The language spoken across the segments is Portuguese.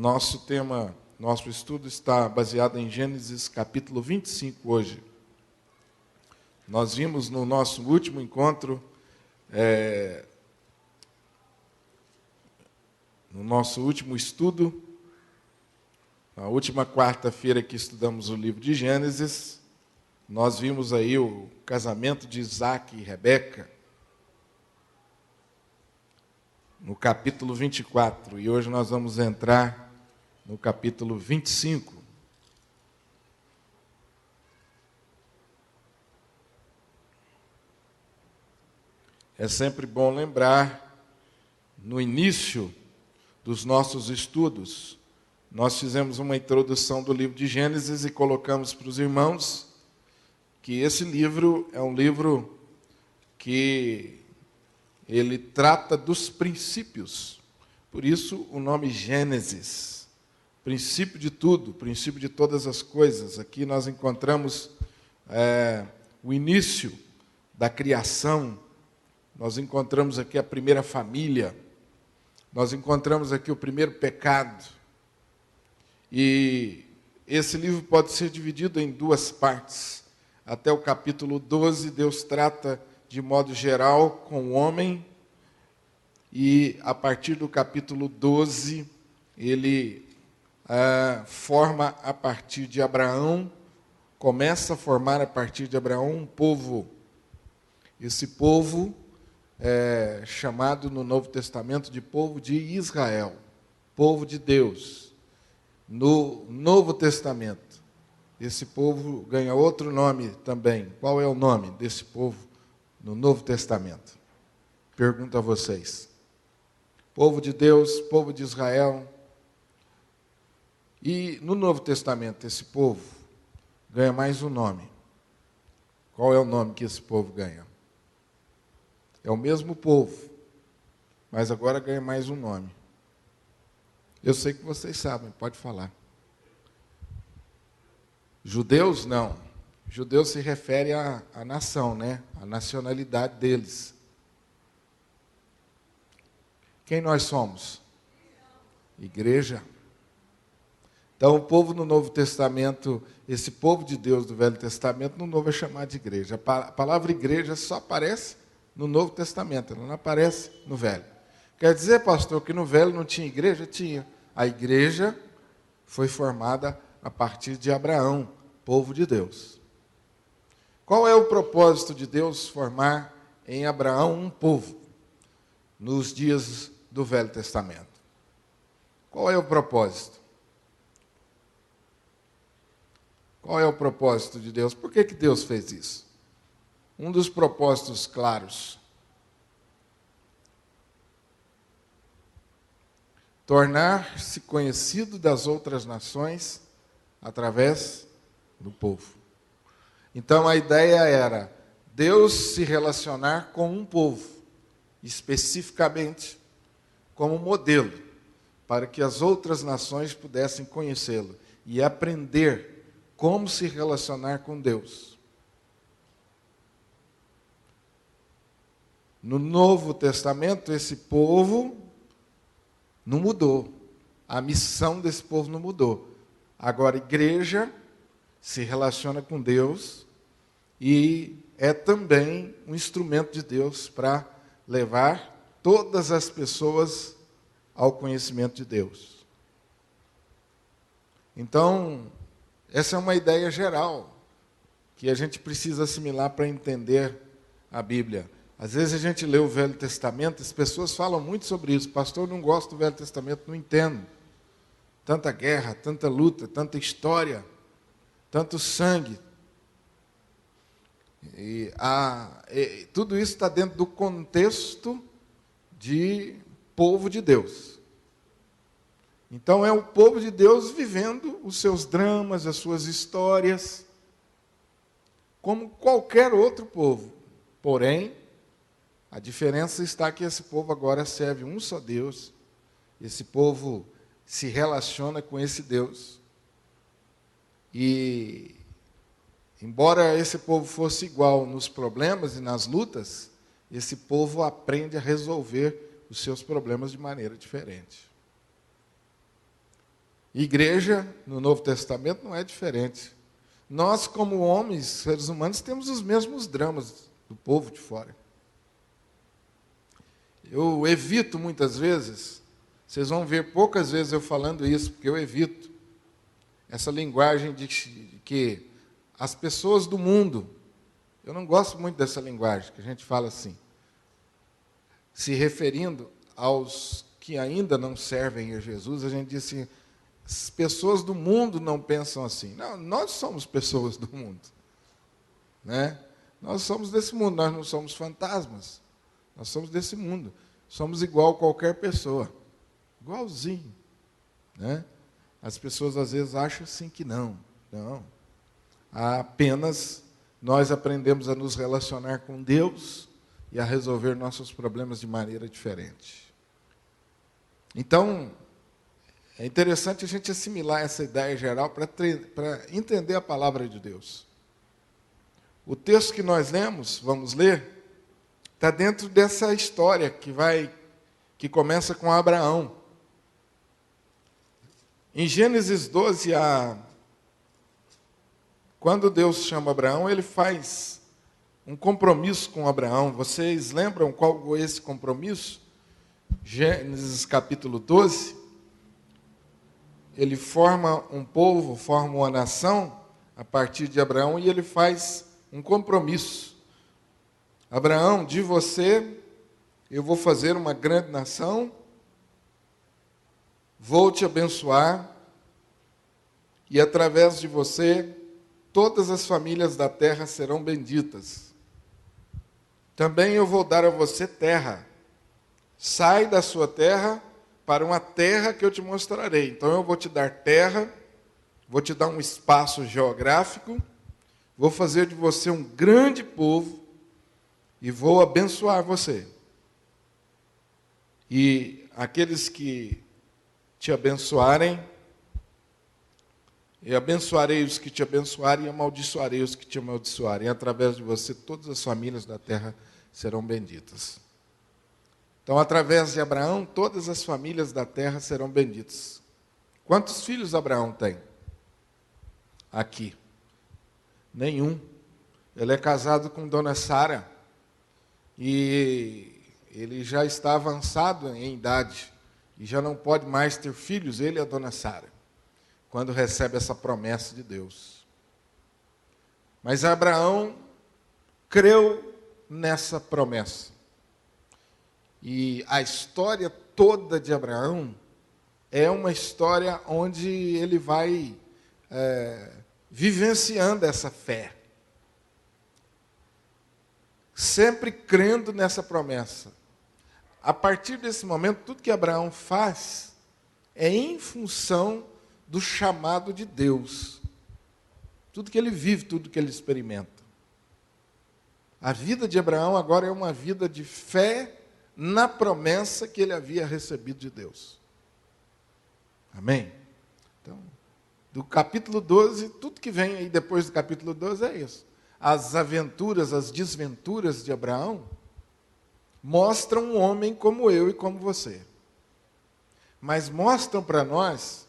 Nosso tema, nosso estudo está baseado em Gênesis capítulo 25 hoje. Nós vimos no nosso último encontro, no nosso último estudo, na última quarta-feira que estudamos o livro de Gênesis, nós vimos aí o casamento de Isaac e Rebeca, no capítulo 24, e hoje nós vamos entrar no capítulo 25. É sempre bom lembrar, no início dos nossos estudos, nós fizemos uma introdução do livro de Gênesis e colocamos para os irmãos que esse livro é um livro que ele trata dos princípios. Por isso o nome Gênesis, princípio de tudo, princípio de todas as coisas. Aqui nós encontramos o início da criação, nós encontramos aqui a primeira família, nós encontramos aqui o primeiro pecado. E esse livro pode ser dividido em duas partes. Até o capítulo 12, Deus trata de modo geral com o homem, e a partir do capítulo 12, ele forma a partir de Abraão, começa a formar a partir de Abraão um povo. Esse povo é chamado no Novo Testamento de povo de Israel, povo de Deus. No Novo Testamento, esse povo ganha outro nome também. Qual é o nome desse povo no Novo Testamento? Pergunto a vocês. Povo de Deus, povo de Israel. E no Novo Testamento, esse povo ganha mais um nome. Qual é o nome que esse povo ganha? É o mesmo povo, mas agora ganha mais um nome. Eu sei que vocês sabem, pode falar. Judeus, não. Judeus se refere à nação, né? À nacionalidade deles. Quem nós somos? Igreja. Então, o povo no Novo Testamento, esse povo de Deus do Velho Testamento, no Novo é chamado de igreja. A palavra igreja só aparece no Novo Testamento, ela não aparece no Velho. Quer dizer, pastor, que no Velho não tinha igreja? Tinha. A igreja foi formada a partir de Abraão, povo de Deus. Qual é o propósito de Deus formar em Abraão um povo nos dias do Velho Testamento? Qual é o propósito? Qual é o propósito de Deus? Por que Deus fez isso? Um dos propósitos claros: tornar-se conhecido das outras nações através do povo. Então a ideia era Deus se relacionar com um povo, especificamente como modelo, para que as outras nações pudessem conhecê-lo e aprender como se relacionar com Deus. No Novo Testamento, esse povo não mudou. A missão desse povo não mudou. Agora, a igreja se relaciona com Deus e é também um instrumento de Deus para levar todas as pessoas ao conhecimento de Deus. Então, essa é uma ideia geral que a gente precisa assimilar para entender a Bíblia. Às vezes a gente lê o Velho Testamento, as pessoas falam muito sobre isso. Pastor, eu não gosto do Velho Testamento, não entendo. Tanta guerra, tanta luta, tanta história, tanto sangue. Tudo isso está dentro do contexto de povo de Deus. Então é o povo de Deus vivendo os seus dramas, as suas histórias, como qualquer outro povo. Porém, a diferença está que esse povo agora serve um só Deus. Esse povo se relaciona com esse Deus. E, embora esse povo fosse igual nos problemas e nas lutas, esse povo aprende a resolver os seus problemas de maneira diferente. Igreja, no Novo Testamento, não é diferente. Nós, como homens, seres humanos, temos os mesmos dramas do povo de fora. Eu evito muitas vezes, vocês vão ver poucas vezes eu falando isso, porque eu evito essa linguagem de que as pessoas do mundo, eu não gosto muito dessa linguagem, que a gente fala assim, se referindo aos que ainda não servem a Jesus, a gente diz assim, as pessoas do mundo não pensam assim. Não, nós somos pessoas do mundo. Né? Nós somos desse mundo, nós não somos fantasmas. Nós somos desse mundo. Somos igual a qualquer pessoa. Igualzinho. Né? As pessoas às vezes acham assim que não. Não. Apenas nós aprendemos a nos relacionar com Deus e a resolver nossos problemas de maneira diferente. Então, é interessante a gente assimilar essa ideia geral para entender a palavra de Deus. O texto que nós lemos, vamos ler, está dentro dessa história que começa com Abraão. Em Gênesis 12, quando Deus chama Abraão, ele faz um compromisso com Abraão. Vocês lembram qual é esse compromisso? Gênesis capítulo 12. Ele forma um povo, forma uma nação a partir de Abraão e ele faz um compromisso. Abraão, de você eu vou fazer uma grande nação, vou te abençoar e através de você todas as famílias da terra serão benditas. Também eu vou dar a você terra. Sai da sua terra para uma terra que eu te mostrarei. Então eu vou te dar terra, vou te dar um espaço geográfico, vou fazer de você um grande povo e vou abençoar você. E aqueles que te abençoarem, eu abençoarei os que te abençoarem e amaldiçoarei os que te amaldiçoarem. E através de você todas as famílias da terra serão benditas. Então, através de Abraão, todas as famílias da terra serão benditas. Quantos filhos Abraão tem? Aqui. Nenhum. Ele é casado com Dona Sara. E ele já está avançado em idade. E já não pode mais ter filhos, ele e a Dona Sara. Quando recebe essa promessa de Deus. Mas Abraão creu nessa promessa. E a história toda de Abraão é uma história onde ele vai vivenciando essa fé. Sempre crendo nessa promessa. A partir desse momento, tudo que Abraão faz é em função do chamado de Deus. Tudo que ele vive, tudo que ele experimenta. A vida de Abraão agora é uma vida de fé na promessa que ele havia recebido de Deus. Amém? Então, do capítulo 12, tudo que vem aí depois do capítulo 12 é isso. As aventuras, as desventuras de Abraão mostram um homem como eu e como você. Mas mostram para nós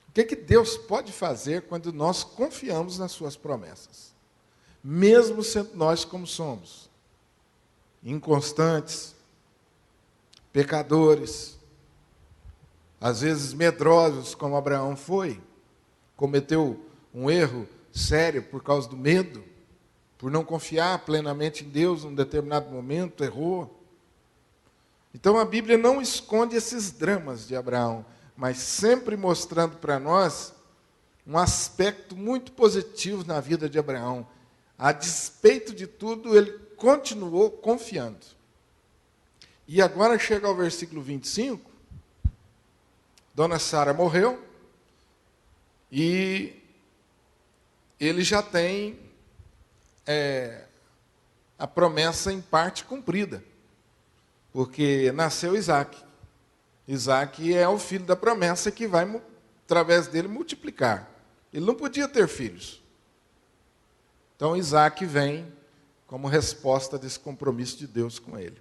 o que Deus pode fazer quando nós confiamos nas suas promessas. Mesmo sendo nós como somos. Inconstantes, pecadores, às vezes medrosos, como Abraão foi, cometeu um erro sério por causa do medo, por não confiar plenamente em Deus num determinado momento, errou. Então a Bíblia não esconde esses dramas de Abraão, mas sempre mostrando para nós um aspecto muito positivo na vida de Abraão. A despeito de tudo, ele continuou confiando. E agora chega ao versículo 25, Dona Sara morreu, e ele já tem a promessa em parte cumprida, porque nasceu Isaac. Isaac é o filho da promessa que vai, através dele, multiplicar. Ele não podia ter filhos. Então Isaac vem como resposta desse compromisso de Deus com ele.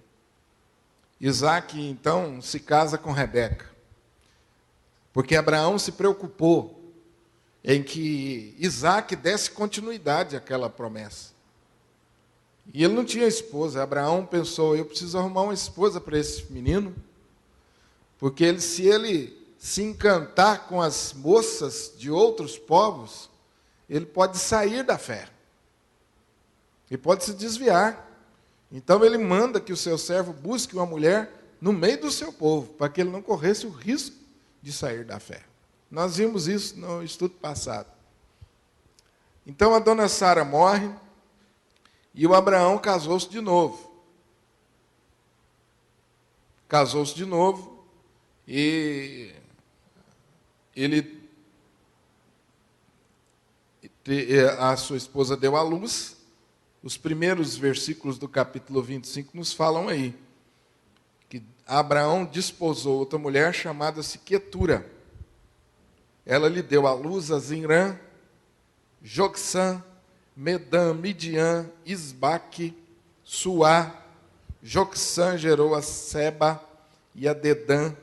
Isaac, então, se casa com Rebeca. Porque Abraão se preocupou em que Isaac desse continuidade àquela promessa. E ele não tinha esposa. Abraão pensou, eu preciso arrumar uma esposa para esse menino, porque se ele se encantar com as moças de outros povos, ele pode sair da fé. Ele pode se desviar. Então ele manda que o seu servo busque uma mulher no meio do seu povo, para que ele não corresse o risco de sair da fé. Nós vimos isso no estudo passado. Então a dona Sara morre e o Abraão casou-se de novo. Casou-se de novo e a sua esposa deu à luz. Os primeiros versículos do capítulo 25 nos falam aí que Abraão desposou outra mulher chamada-se Quetura. Ela lhe deu à luz a Zinrã, Jocsã, Medã, Midian, Isbaque, Suá. Jocsã gerou a Seba e a Dedã.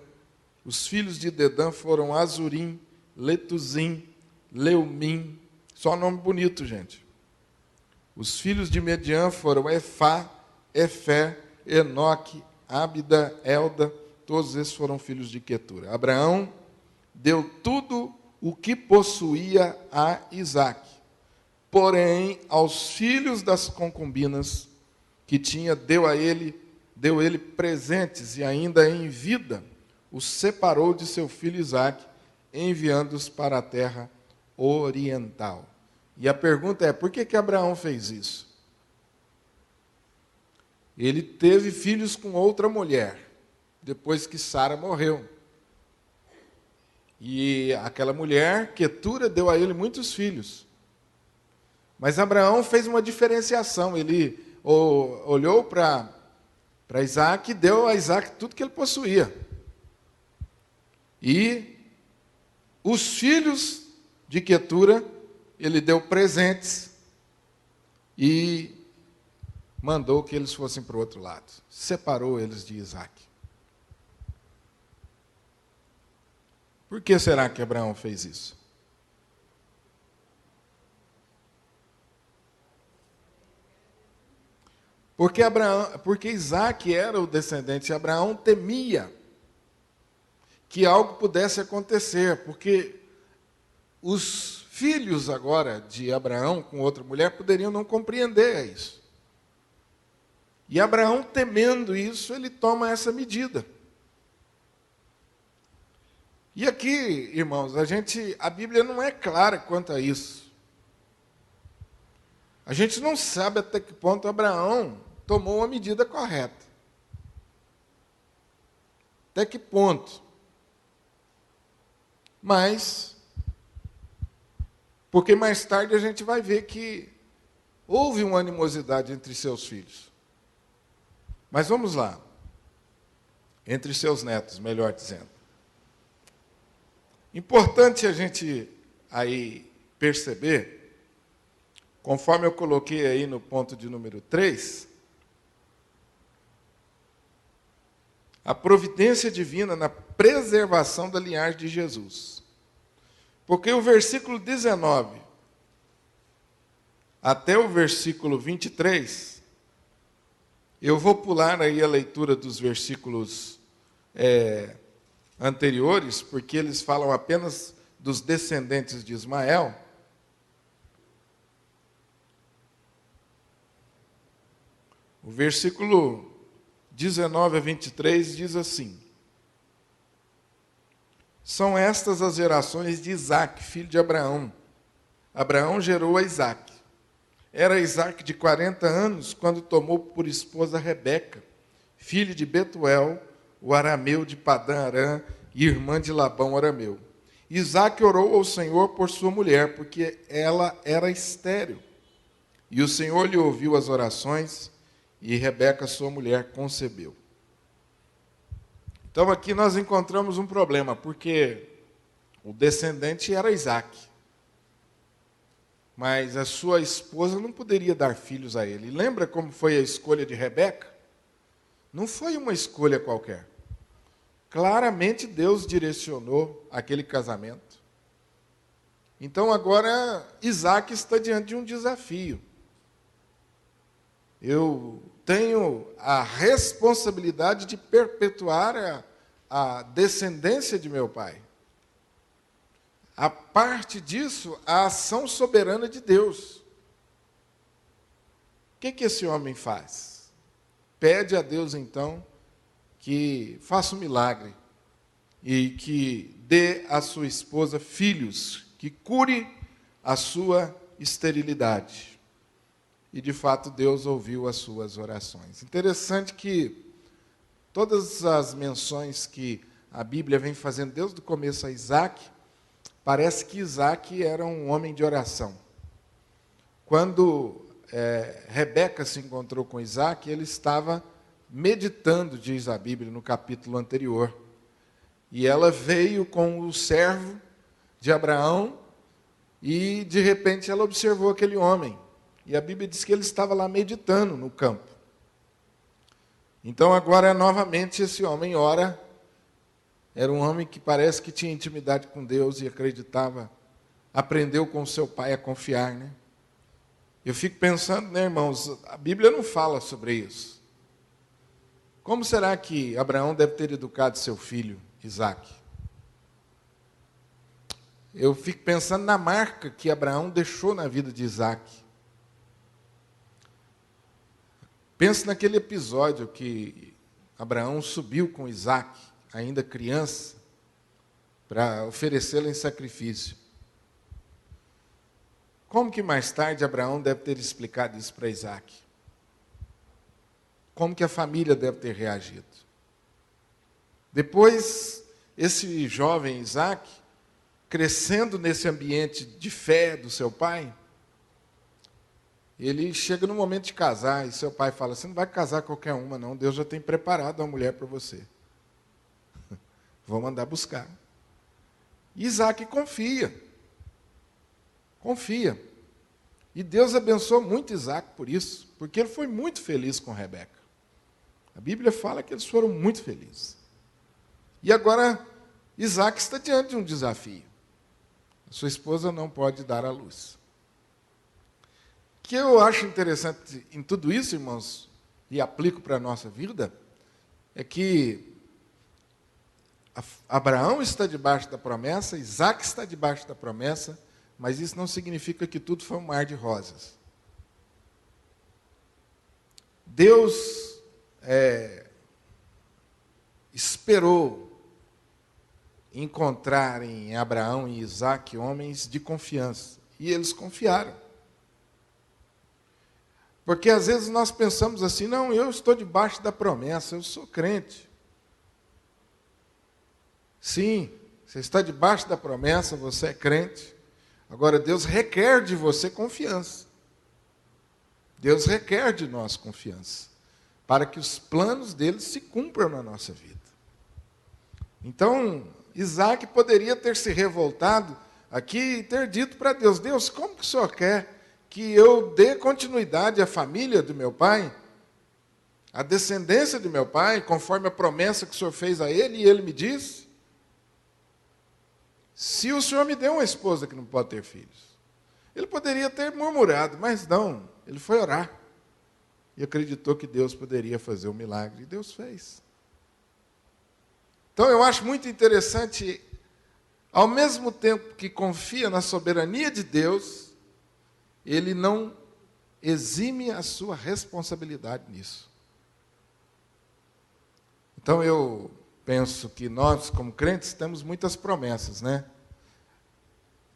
Os filhos de Dedã foram Azurim, Letuzim, Leumim. Só nome bonito, gente. Os filhos de Median foram Efá, Efé, Enoque, Ábida, Elda. Todos esses foram filhos de Quetura. Abraão deu tudo o que possuía a Isaque. Porém, aos filhos das concubinas que tinha, deu ele presentes, e ainda em vida os separou de seu filho Isaque, enviando-os para a terra oriental. E a pergunta é, por que Abraão fez isso? Ele teve filhos com outra mulher, depois que Sara morreu. E aquela mulher, Quetura, deu a ele muitos filhos. Mas Abraão fez uma diferenciação. Ele olhou para Isaac e deu a Isaac tudo que ele possuía. E os filhos de Quetura, ele deu presentes e mandou que eles fossem para o outro lado. Separou eles de Isaac. Por que será que Abraão fez isso? Porque Isaac era o descendente. Abraão temia que algo pudesse acontecer, porque os filhos agora de Abraão com outra mulher poderiam não compreender isso. E Abraão, temendo isso, ele toma essa medida. E aqui, irmãos, a Bíblia não é clara quanto a isso. A gente não sabe até que ponto Abraão tomou a medida correta. Até que ponto? Mas, porque mais tarde a gente vai ver que houve uma animosidade entre seus filhos. Mas vamos lá. Entre seus netos, melhor dizendo. Importante a gente aí perceber, conforme eu coloquei aí no ponto de número 3, a providência divina na preservação da linhagem de Jesus. Porque o versículo 19 até o versículo 23, eu vou pular aí a leitura dos versículos anteriores, porque eles falam apenas dos descendentes de Ismael. O versículo 19 a 23 diz assim: são estas as gerações de Isaque, filho de Abraão. Abraão gerou a Isaque. Era Isaque de 40 anos quando tomou por esposa Rebeca, filho de Betuel, o arameu de Padã Arã, e irmã de Labão arameu. Isaque orou ao Senhor por sua mulher, porque ela era estéril. E o Senhor lhe ouviu as orações, e Rebeca, sua mulher, concebeu. Então aqui nós encontramos um problema, porque o descendente era Isaque, mas a sua esposa não poderia dar filhos a ele. Lembra como foi a escolha de Rebeca? Não foi uma escolha qualquer. Claramente Deus direcionou aquele casamento. Então agora Isaac está diante de um desafio. Eu tenho a responsabilidade de perpetuar a descendência de meu pai. A parte disso, a ação soberana de Deus. O que esse homem faz? Pede a Deus, então, que faça um milagre e que dê à sua esposa filhos, que cure a sua esterilidade. E, de fato, Deus ouviu as suas orações. Interessante que todas as menções que a Bíblia vem fazendo desde o começo a Isaac, parece que Isaac era um homem de oração. Quando Rebeca se encontrou com Isaac, ele estava meditando, diz a Bíblia, no capítulo anterior. E ela veio com o servo de Abraão e, de repente, ela observou aquele homem. E a Bíblia diz que ele estava lá meditando no campo. Então, agora, novamente, esse homem ora. Era um homem que parece que tinha intimidade com Deus e acreditava, aprendeu com seu pai a confiar, né? Eu fico pensando, né, irmãos, a Bíblia não fala sobre isso. Como será que Abraão deve ter educado seu filho, Isaac? Eu fico pensando na marca que Abraão deixou na vida de Isaac. Penso naquele episódio que Abraão subiu com Isaac, ainda criança, para oferecê-lo em sacrifício. Como que mais tarde Abraão deve ter explicado isso para Isaac? Como que a família deve ter reagido? Depois, esse jovem Isaac, crescendo nesse ambiente de fé do seu pai, ele chega no momento de casar e seu pai fala, você não vai casar qualquer uma não, Deus já tem preparado uma mulher para você. Vou mandar buscar. Isaac confia. Confia. E Deus abençoou muito Isaac por isso, porque ele foi muito feliz com Rebeca. A Bíblia fala que eles foram muito felizes. E agora, Isaac está diante de um desafio. A sua esposa não pode dar à luz. O que eu acho interessante em tudo isso, irmãos, e aplico para a nossa vida, é que Abraão está debaixo da promessa, Isaac está debaixo da promessa, mas isso não significa que tudo foi um mar de rosas. Deus esperou encontrar em Abraão e Isaac homens de confiança, e eles confiaram. Porque às vezes nós pensamos assim, não, eu estou debaixo da promessa, eu sou crente. Sim, você está debaixo da promessa, você é crente. Agora, Deus requer de você confiança. Deus requer de nós confiança, para que os planos dele se cumpram na nossa vida. Então, Isaac poderia ter se revoltado aqui e ter dito para Deus, Deus, como que o Senhor quer que eu dê continuidade à família do meu pai, à descendência do meu pai, conforme a promessa que o Senhor fez a ele, e ele me disse, se o Senhor me deu uma esposa que não pode ter filhos. Ele poderia ter murmurado, mas não, ele foi orar. E acreditou que Deus poderia fazer um milagre, e Deus fez. Então eu acho muito interessante, ao mesmo tempo que confia na soberania de Deus, ele não exime a sua responsabilidade nisso. Então eu penso que nós, como crentes, temos muitas promessas, né?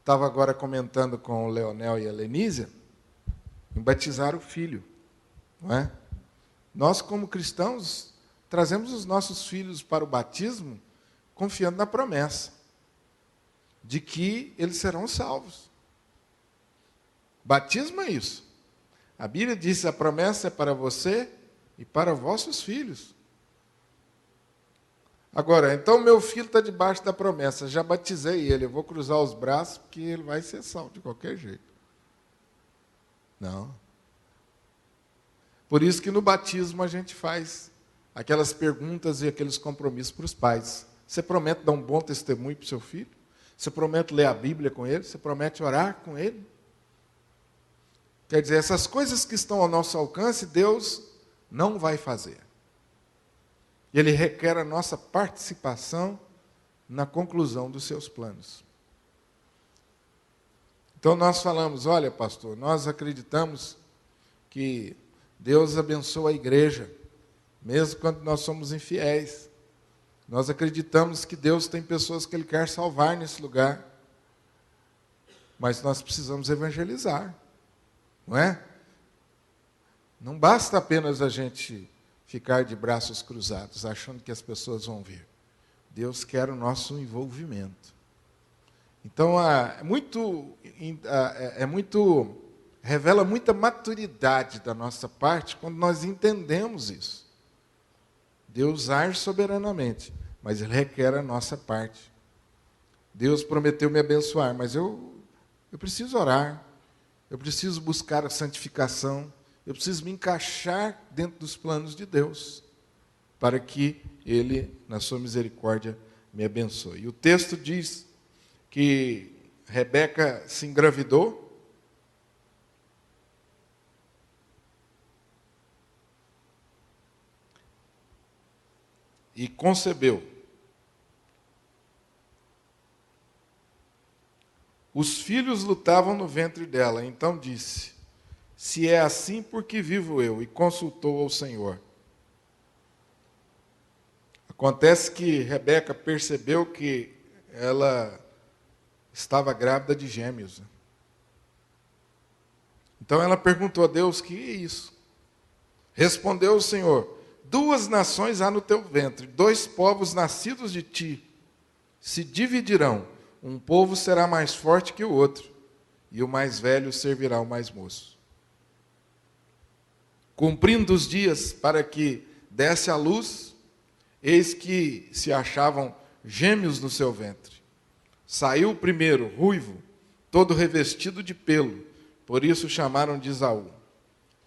Estava agora comentando com o Leonel e a Lenísia em batizar o filho, não é? Nós, como cristãos, trazemos os nossos filhos para o batismo confiando na promessa de que eles serão salvos. Batismo é isso. A Bíblia diz, a promessa é para você e para vossos filhos. Agora, então meu filho está debaixo da promessa, já batizei ele, eu vou cruzar os braços porque ele vai ser salvo de qualquer jeito. Não. Por isso que no batismo a gente faz aquelas perguntas e aqueles compromissos para os pais. Você promete dar um bom testemunho para o seu filho? Você promete ler a Bíblia com ele? Você promete orar com ele? Quer dizer, essas coisas que estão ao nosso alcance, Deus não vai fazer. Ele requer a nossa participação na conclusão dos seus planos. Então nós falamos, olha, pastor, nós acreditamos que Deus abençoa a igreja, mesmo quando nós somos infiéis. Nós acreditamos que Deus tem pessoas que Ele quer salvar nesse lugar. Mas nós precisamos evangelizar, não é? Não basta apenas a gente ficar de braços cruzados, achando que as pessoas vão vir. Deus quer o nosso envolvimento. Então, revela muita maturidade da nossa parte quando nós entendemos isso. Deus age soberanamente, mas Ele requer a nossa parte. Deus prometeu me abençoar, mas eu preciso orar, eu preciso buscar a santificação, eu preciso me encaixar dentro dos planos de Deus, para que Ele, na sua misericórdia, me abençoe. E o texto diz que Rebeca se engravidou, e concebeu. Os filhos lutavam no ventre dela, então disse, se é assim, por que vivo eu? E consultou ao Senhor. Acontece que Rebeca percebeu que ela estava grávida de gêmeos. Então ela perguntou a Deus, que é isso? Respondeu o Senhor, 2 nações há no teu ventre, 2 povos nascidos de ti se dividirão, um povo será mais forte que o outro, e o mais velho servirá ao mais moço. Cumprindo os dias para que desse à luz, eis que se achavam gêmeos no seu ventre. Saiu o primeiro, ruivo, todo revestido de pelo, por isso chamaram de Esaú.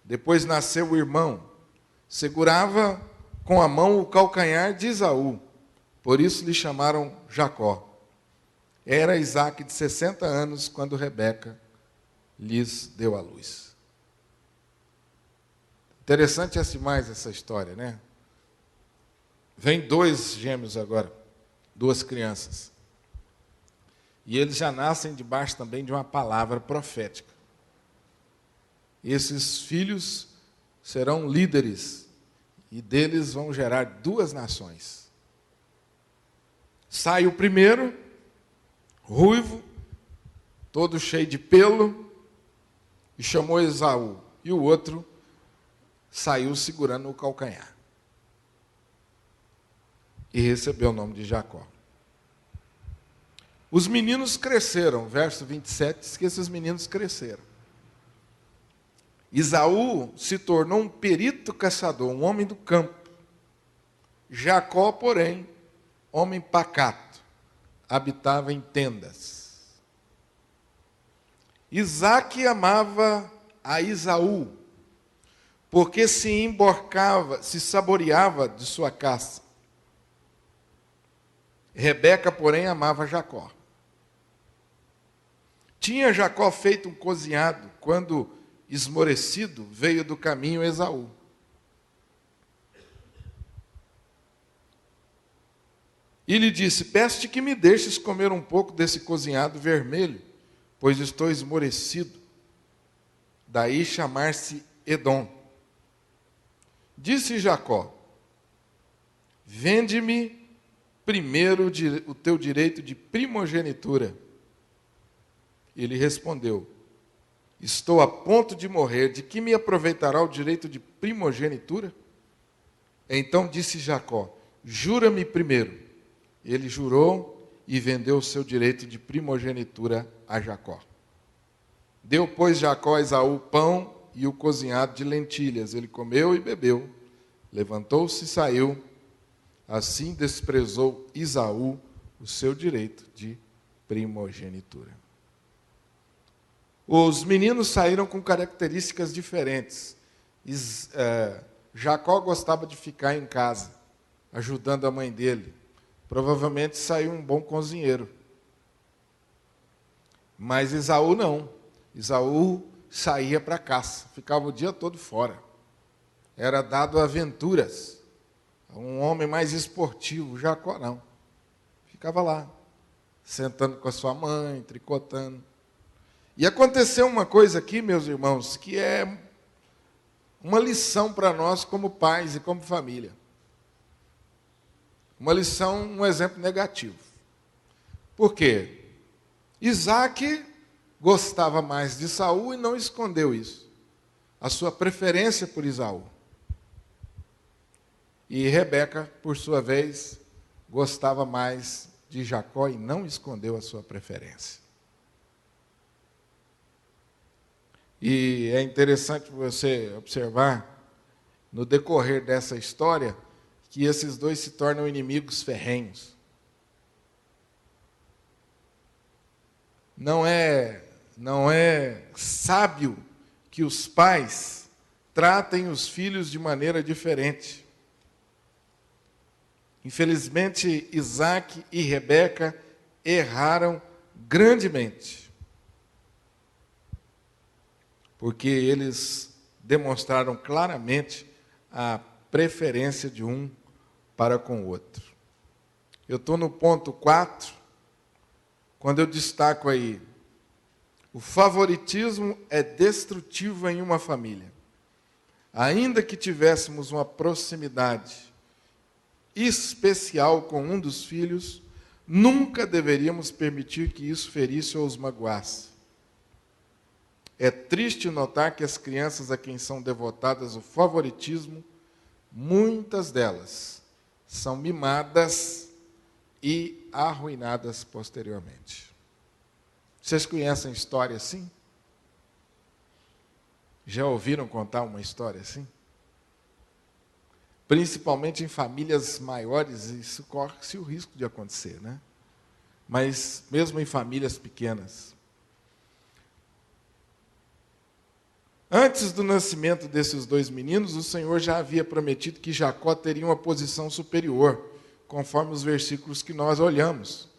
Depois nasceu o irmão, segurava com a mão o calcanhar de Esaú, por isso lhe chamaram Jacó. Era Isaque de 60 anos quando Rebeca lhes deu à luz. Interessante mais essa história, né? Vem 2 gêmeos agora, 2 crianças. E eles já nascem debaixo também de uma palavra profética. Esses filhos serão líderes e deles vão gerar 2 nações. Sai o primeiro, ruivo, todo cheio de pelo, e chamou Esaú. E o outro saiu segurando o calcanhar. E recebeu o nome de Jacó. Os meninos cresceram, verso 27, diz que esses meninos cresceram. Esaú se tornou um perito caçador, um homem do campo. Jacó, porém, homem pacato, habitava em tendas. Isaque amava a Esaú, porque se emborcava, se saboreava de sua caça. Rebeca, porém, amava Jacó. Tinha Jacó feito um cozinhado, quando, esmorecido, veio do caminho Esaú. E lhe disse, peço-te que me deixes comer um pouco desse cozinhado vermelho, pois estou esmorecido. Daí chamar-se Edom. Disse Jacó, vende-me primeiro o teu direito de primogenitura. Ele respondeu, estou a ponto de morrer, de que me aproveitará o direito de primogenitura? Então disse Jacó, jura-me primeiro. Ele jurou e vendeu o seu direito de primogenitura a Jacó. Deu, pois, Jacó a Esaú pão e o cozinhado de lentilhas. Ele comeu e bebeu, levantou-se e saiu. Assim desprezou Esaú o seu direito de primogenitura. Os meninos saíram com características diferentes. Jacó gostava de ficar em casa, ajudando a mãe dele. Provavelmente saiu um bom cozinheiro. Mas Esaú não. Esaú saía para caça, ficava o dia todo fora. Era dado a aventuras. Um homem mais esportivo. Jacó não. Ficava lá, sentando com a sua mãe, tricotando. E aconteceu uma coisa aqui, meus irmãos, que é uma lição para nós como pais e como família. Uma lição, um exemplo negativo. Por quê? Isaac gostava mais de Esaú e não escondeu isso. A sua preferência por Esaú. E Rebeca, por sua vez, gostava mais de Jacó e não escondeu a sua preferência. E é interessante você observar, no decorrer dessa história, que esses dois se tornam inimigos ferrenhos. Não é sábio que os pais tratem os filhos de maneira diferente. Infelizmente, Isaac e Rebeca erraram grandemente. Porque eles demonstraram claramente a preferência de um para com o outro. Eu estou no ponto 4, quando eu destaco aí, o favoritismo é destrutivo em uma família. Ainda que tivéssemos uma proximidade especial com um dos filhos, nunca deveríamos permitir que isso ferisse ou os magoasse. É triste notar que as crianças a quem são devotadas o favoritismo, muitas delas são mimadas e arruinadas posteriormente. Vocês conhecem história assim? Já ouviram contar uma história assim? Principalmente em famílias maiores, isso corre-se o risco de acontecer, né? Mas mesmo em famílias pequenas. Antes do nascimento desses dois meninos, o Senhor já havia prometido que Jacó teria uma posição superior, conforme os versículos que nós olhamos.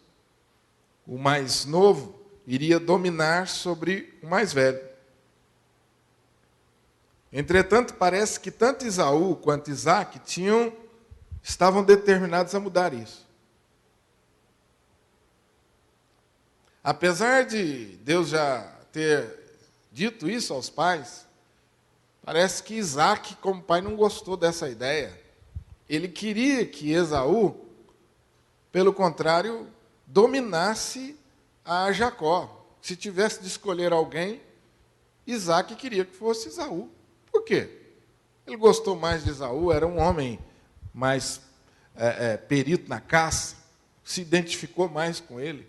O mais novo iria dominar sobre o mais velho. Entretanto, parece que tanto Esaú quanto Isaac estavam determinados a mudar isso. Apesar de Deus já ter dito isso aos pais, parece que Isaac, como pai, não gostou dessa ideia. Ele queria que Esaú, pelo contrário, dominasse a Jacó. Se tivesse de escolher alguém, Isaac queria que fosse Esaú. Por quê? Ele gostou mais de Esaú, era um homem mais perito na caça, se identificou mais com ele.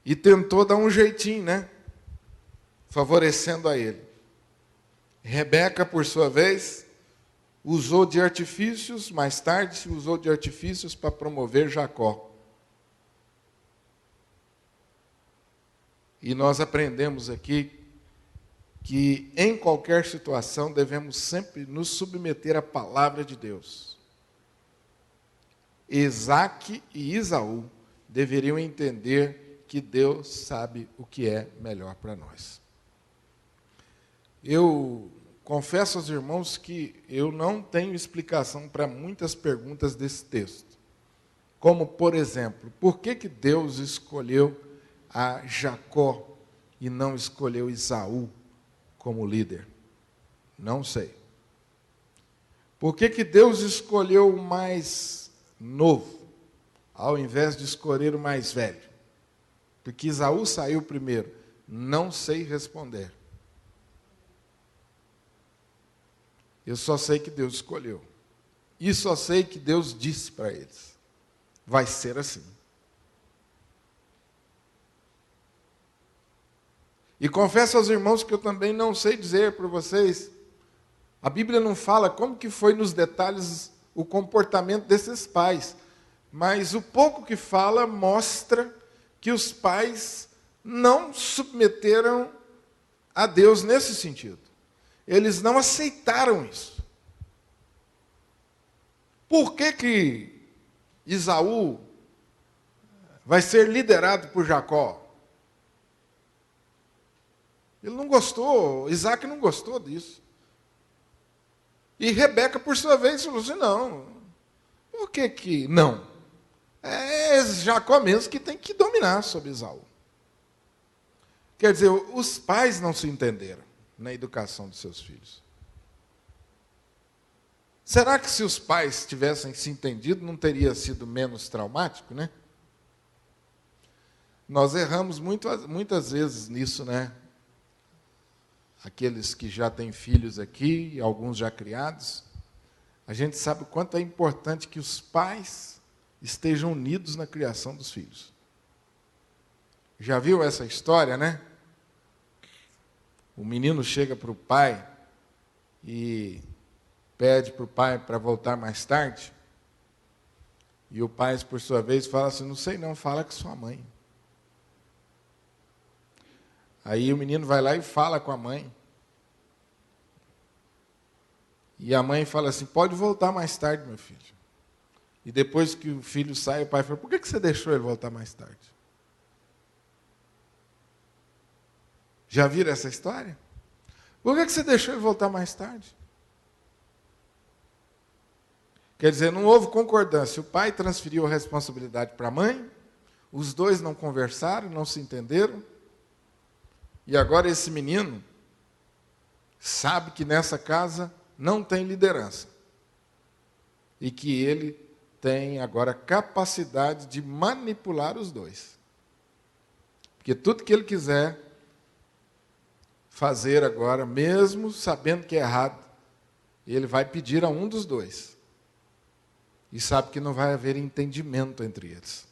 E tentou dar um jeitinho, né? Favorecendo a ele. Rebeca, por sua vez, usou de artifícios, mais tarde se usou de artifícios para promover Jacó. E nós aprendemos aqui que em qualquer situação devemos sempre nos submeter à palavra de Deus. Isaac e Esaú deveriam entender que Deus sabe o que é melhor para nós. Eu confesso aos irmãos que eu não tenho explicação para muitas perguntas desse texto. Como, por exemplo, por que Deus escolheu a Jacó e não escolheu Esaú como líder? Não sei. Por que Deus escolheu o mais novo, ao invés de escolher o mais velho? Porque Esaú saiu primeiro. Não sei responder. Eu só sei que Deus escolheu. E só sei que Deus disse para eles. Vai ser assim. E confesso aos irmãos que eu também não sei dizer para vocês. A Bíblia não fala como que foi nos detalhes o comportamento desses pais. Mas o pouco que fala mostra que os pais não submeteram a Deus nesse sentido. eles não aceitaram isso. Por que Esaú vai ser liderado por Jacó? Ele não gostou, Isaac não gostou disso. E Rebeca, por sua vez, falou assim, não, por que não? É Jacó mesmo que tem que dominar sobre Esaú. Quer dizer, os pais não se entenderam na educação dos seus filhos. Será que se os pais tivessem se entendido, não teria sido menos traumático, né? Nós erramos muitas vezes nisso, né? Aqueles que já têm filhos aqui, alguns já criados, a gente sabe o quanto é importante que os pais estejam unidos na criação dos filhos. Já viu essa história, né? O menino chega para o pai e pede para o pai para voltar mais tarde, e o pai, por sua vez, fala assim, não sei não, fala com sua mãe. Aí o menino vai lá e fala com a mãe. E a mãe fala assim, pode voltar mais tarde, meu filho. E depois que o filho sai, o pai fala, por que você deixou ele voltar mais tarde? Já viram essa história? Por que você deixou ele voltar mais tarde? Quer dizer, não houve concordância. O pai transferiu a responsabilidade para a mãe, os dois não conversaram, não se entenderam. E agora esse menino sabe que nessa casa não tem liderança. E que ele tem agora capacidade de manipular os dois. Porque tudo que ele quiser fazer agora, mesmo sabendo que é errado, ele vai pedir a um dos dois. E sabe que não vai haver entendimento entre eles.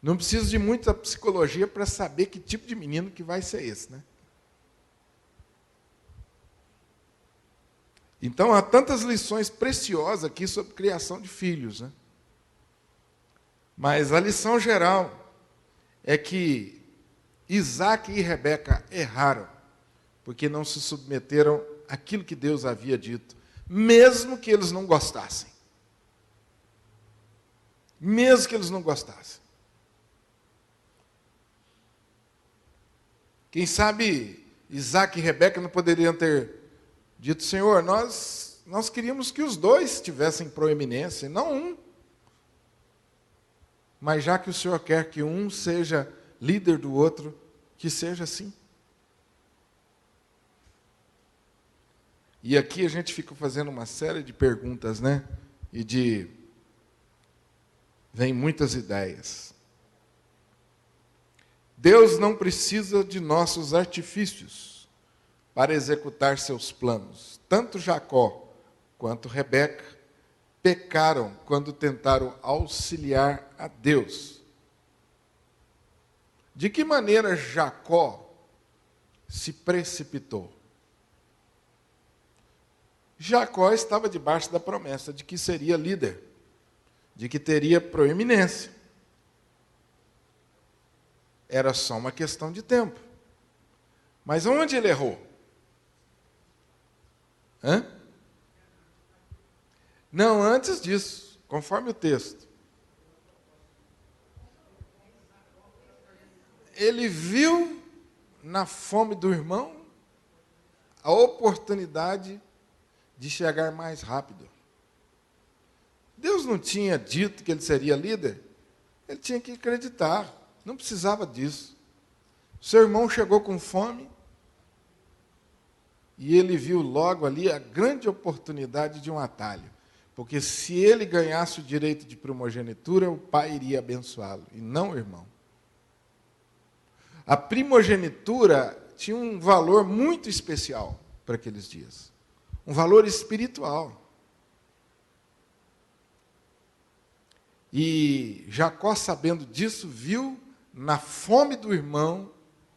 Não precisa de muita psicologia para saber que tipo de menino que vai ser esse, né? Então, há tantas lições preciosas aqui sobre criação de filhos, né? Mas a lição geral é que Isaac e Rebeca erraram, porque não se submeteram àquilo que Deus havia dito, mesmo que eles não gostassem. Mesmo que eles não gostassem. Quem sabe Isaac e Rebeca não poderiam ter dito, Senhor, nós queríamos que os dois tivessem proeminência, não um. Mas já que o Senhor quer que um seja líder do outro, que seja assim. E aqui a gente fica fazendo uma série de perguntas, né? Vem muitas ideias. Deus não precisa de nossos artifícios para executar seus planos. Tanto Jacó quanto Rebeca pecaram quando tentaram auxiliar a Deus. De que maneira Jacó se precipitou? Jacó estava debaixo da promessa de que seria líder, de que teria proeminência. Era só uma questão de tempo. Mas onde ele errou? Não, antes disso, conforme o texto. Ele viu na fome do irmão a oportunidade de chegar mais rápido. Deus não tinha dito que ele seria líder? Ele tinha que acreditar, não precisava disso. Seu irmão chegou com fome e ele viu logo ali a grande oportunidade de um atalho. Porque se ele ganhasse o direito de primogenitura, o pai iria abençoá-lo, e não o irmão. A primogenitura tinha um valor muito especial para aqueles dias. Um valor espiritual. E Jacó, sabendo disso, viu na fome do irmão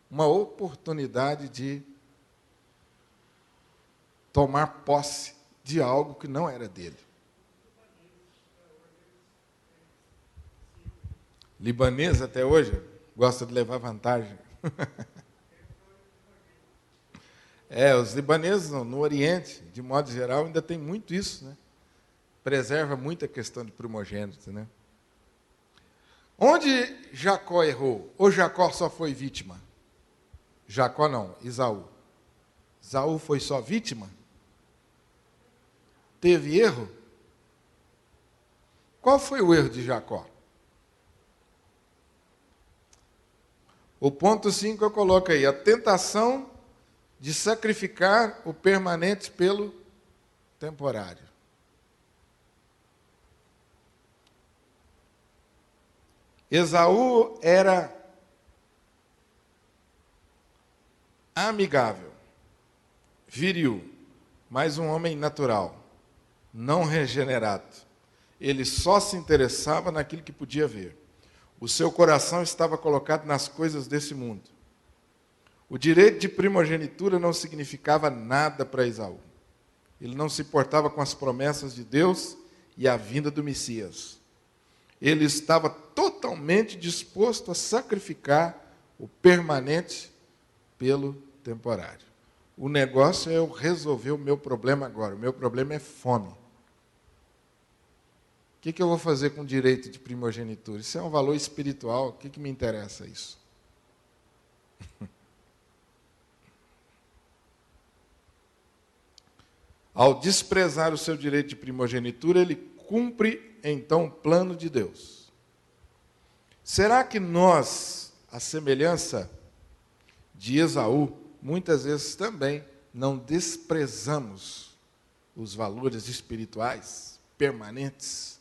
uma oportunidade de tomar posse de algo que não era dele. Libanês até hoje gosta de levar vantagem. Os libaneses no Oriente, de modo geral, ainda tem muito isso, né? Preserva muito a questão de primogênito, né? Onde Jacó errou? Ou Jacó só foi vítima? Jacó não, Esaú. Esaú foi só vítima? Teve erro? Qual foi o erro de Jacó? O ponto 5 eu coloco aí, a tentação de sacrificar o permanente pelo temporário. Esaú era amigável, viril, mas um homem natural, não regenerado. Ele só se interessava naquilo que podia ver. O seu coração estava colocado nas coisas desse mundo. O direito de primogenitura não significava nada para Esaú. Ele não se importava com as promessas de Deus e a vinda do Messias. Ele estava totalmente disposto a sacrificar o permanente pelo temporário. O negócio é eu resolver o meu problema agora. O meu problema é fome. O que eu vou fazer com o direito de primogenitura? Isso é um valor espiritual. O que me interessa isso? Ao desprezar o seu direito de primogenitura, ele cumpre, então, o plano de Deus. Será que nós, à semelhança de Esaú, muitas vezes também não desprezamos os valores espirituais permanentes?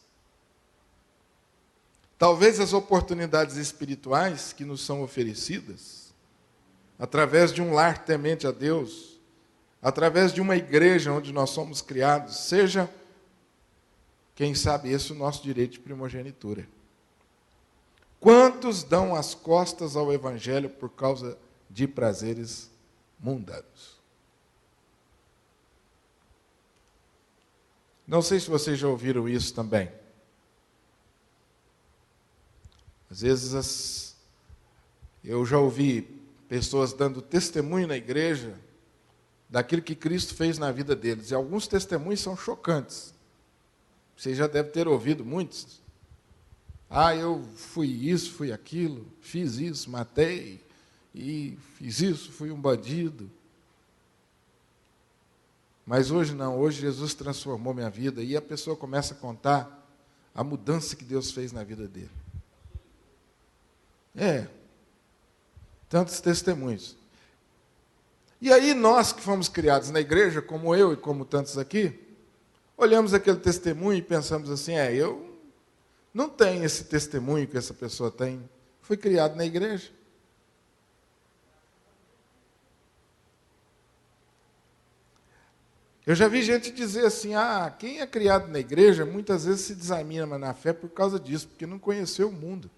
Talvez as oportunidades espirituais que nos são oferecidas, através de um lar temente a Deus, através de uma igreja onde nós somos criados, seja, quem sabe, esse o nosso direito de primogenitura. Quantos dão as costas ao Evangelho por causa de prazeres mundanos? Não sei se vocês já ouviram isso também. Às vezes eu já ouvi pessoas dando testemunho na igreja daquilo que Cristo fez na vida deles. E alguns testemunhos são chocantes. Você já deve ter ouvido muitos. Eu fui isso, fui aquilo, fiz isso, matei, e fiz isso, fui um bandido. Mas hoje não, hoje Jesus transformou minha vida, e a pessoa começa a contar a mudança que Deus fez na vida dele. Tantos testemunhos. E aí nós que fomos criados na igreja, como eu e como tantos aqui, olhamos aquele testemunho e pensamos assim, eu não tenho esse testemunho que essa pessoa tem. Fui criado na igreja. Eu já vi gente dizer assim, quem é criado na igreja muitas vezes se desanima na fé por causa disso, porque não conheceu o mundo.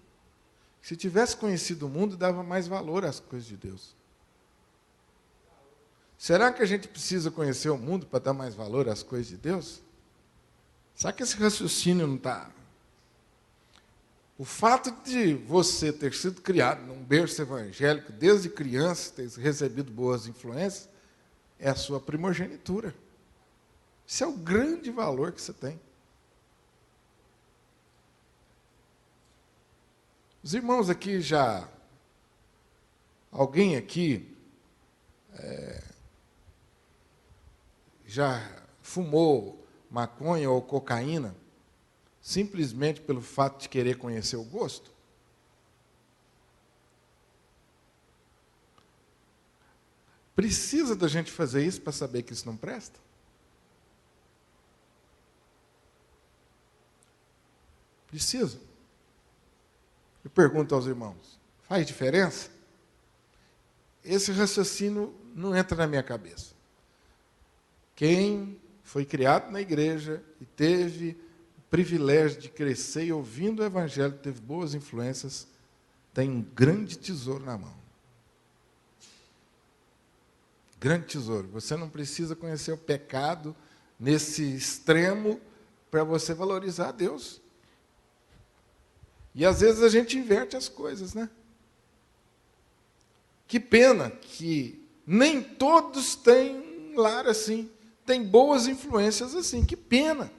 Se tivesse conhecido o mundo, dava mais valor às coisas de Deus. Será que a gente precisa conhecer o mundo para dar mais valor às coisas de Deus? Será que esse raciocínio não está... O fato de você ter sido criado num berço evangélico, desde criança, ter recebido boas influências, é a sua primogenitura. Esse é o grande valor que você tem. Os irmãos aqui já... Alguém aqui já fumou maconha ou cocaína simplesmente pelo fato de querer conhecer o gosto? Precisa da gente fazer isso para saber que isso não presta? Precisa. Eu pergunto aos irmãos, faz diferença? Esse raciocínio não entra na minha cabeça. Quem foi criado na igreja e teve o privilégio de crescer e ouvindo o Evangelho, teve boas influências, tem um grande tesouro na mão. Grande tesouro. Você não precisa conhecer o pecado nesse extremo para você valorizar Deus. E às vezes a gente inverte as coisas, né? Que pena que Nem todos têm um lar assim, tem boas influências assim. Que pena,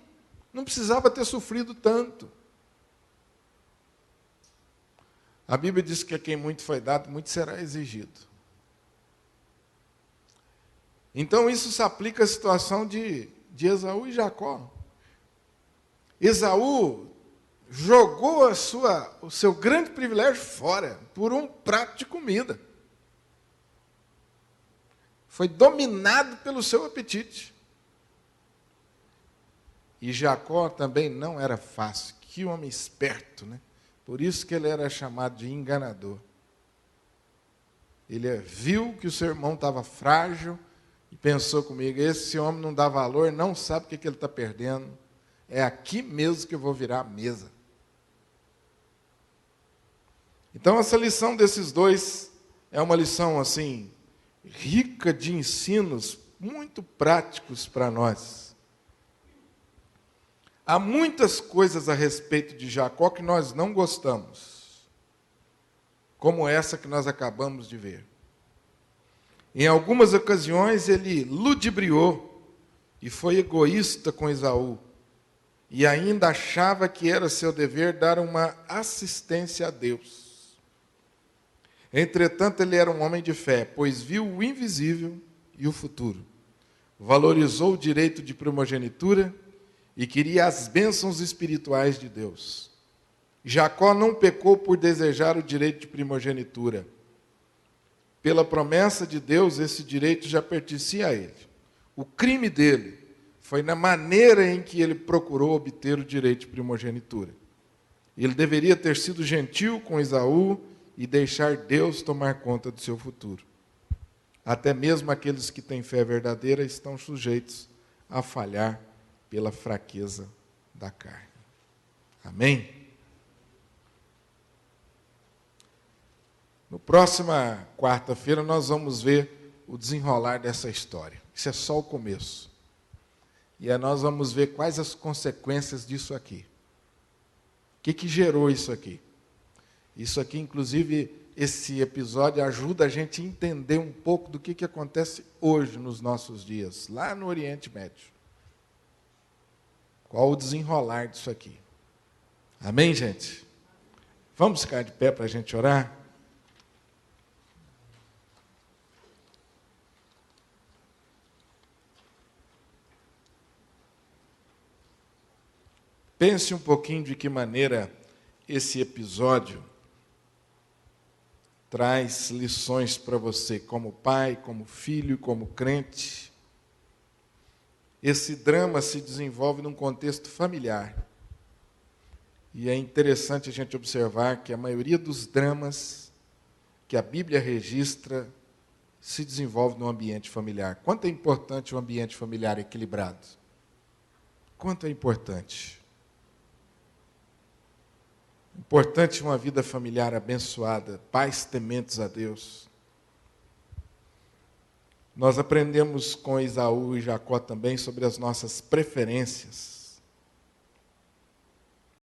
não precisava ter sofrido tanto. A Bíblia diz que a quem muito foi dado, muito será exigido. Então isso se aplica à situação de Esaú e Jacó. Esaú jogou o seu grande privilégio fora por um prato de comida. Foi dominado pelo seu apetite. E Jacó também não era fácil. Que homem esperto, né? Por isso que ele era chamado de enganador. Ele viu que o seu irmão estava frágil e pensou comigo, esse homem não dá valor, não sabe o que ele está perdendo. É aqui mesmo que eu vou virar a mesa. Então, essa lição desses dois é uma lição, assim, rica de ensinos muito práticos para nós. Há muitas coisas a respeito de Jacó que nós não gostamos, como essa que nós acabamos de ver. Em algumas ocasiões, ele ludibriou e foi egoísta com Esaú, e ainda achava que era seu dever dar uma assistência a Deus. Entretanto, ele era um homem de fé, pois viu o invisível e o futuro. Valorizou o direito de primogenitura e queria as bênçãos espirituais de Deus. Jacó não pecou por desejar o direito de primogenitura. Pela promessa de Deus, esse direito já pertencia a ele. O crime dele foi na maneira em que ele procurou obter o direito de primogenitura. Ele deveria ter sido gentil com Esaú e deixar Deus tomar conta do seu futuro. Até mesmo aqueles que têm fé verdadeira estão sujeitos a falhar pela fraqueza da carne. Amém? No próxima quarta-feira nós vamos ver o desenrolar dessa história. Isso é só o começo. E aí nós vamos ver quais as consequências disso aqui. O que gerou isso aqui? Isso aqui, inclusive, esse episódio ajuda a gente a entender um pouco do que acontece hoje nos nossos dias, lá no Oriente Médio. Qual o desenrolar disso aqui? Amém, gente? Vamos ficar de pé para a gente orar? Pense um pouquinho de que maneira esse episódio traz lições para você, como pai, como filho, como crente. Esse drama se desenvolve num contexto familiar. E é interessante a gente observar que a maioria dos dramas que a Bíblia registra se desenvolve no ambiente familiar. Quanto é importante um ambiente familiar equilibrado? Quanto é importante? Importante uma vida familiar abençoada, pais tementes a Deus. Nós aprendemos com Esaú e Jacó também sobre as nossas preferências.